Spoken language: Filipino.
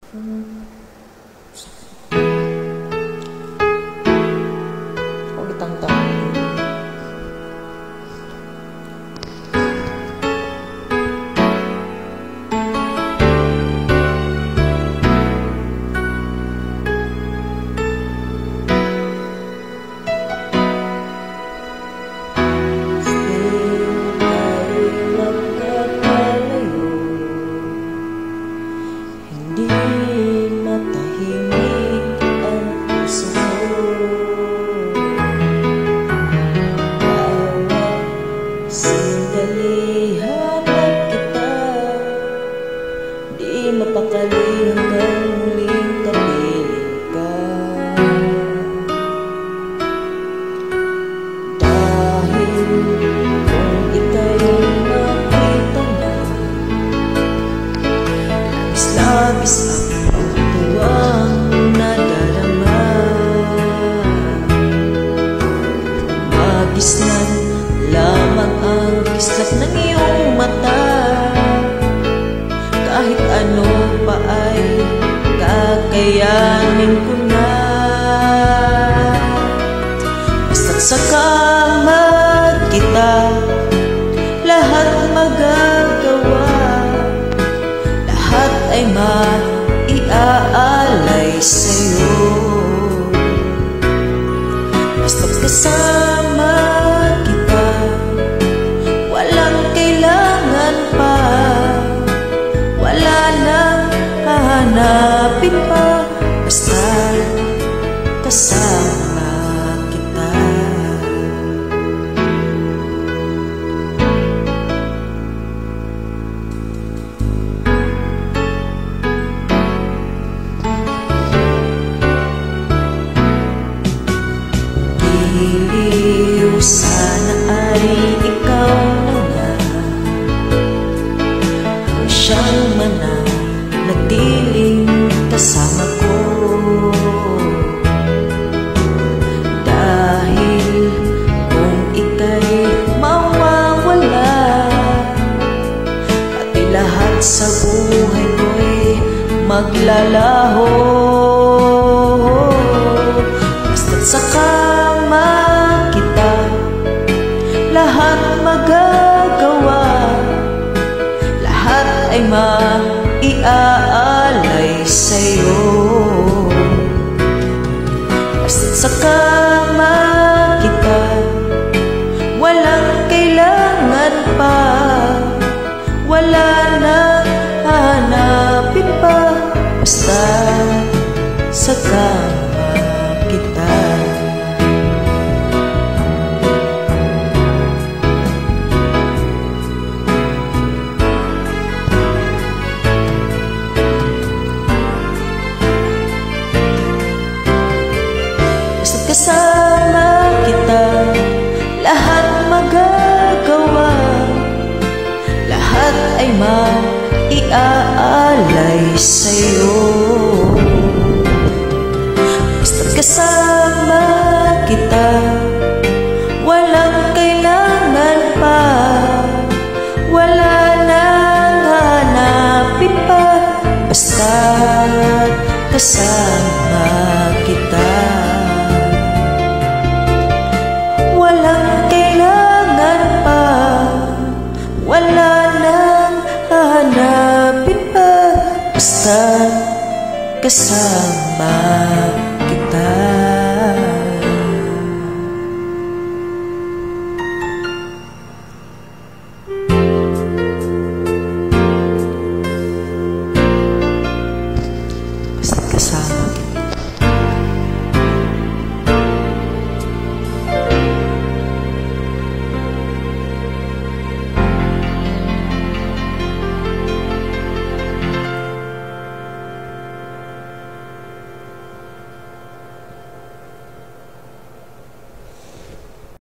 Huwag itang tayo. Mapakali hanggang muling kapiling ka. Dahil kung ika'y makita na, labis-labis ang tuwang nadarama. Magisnan lamang ang kislap ng iyong mata. Kahit ano pa ay kakayanin ko na. Basta't sa kama kita lahat magagawa. Lahat ay maiaalay sa'yo. Basta't kasama kita walang kailangan pa. Wala nang hahanapin pa. Basta kasama kita. Giliw sana ay ikaw na nga ang siyang mananatiling kasama ko. Dahil kung ika'y mawawala, pati lahat sa buhay ko'y maglalaho. Basta't sa kama kita lahat magagawa. Lahat ay maiaalay sa'yo. Basta't sa kama kita walang kailangan pa. Wala nang hanapin pa. Basta sa kama kita. Kasama kita lahat magagawa. Lahat ay maiaalay sa'yo. Basta't kasama kita walang kailangan pa. Wala nang hanapin pa. Basta't kasama kita. Walang kailangan pa. Wala nang hahanapin pa. Basta kasama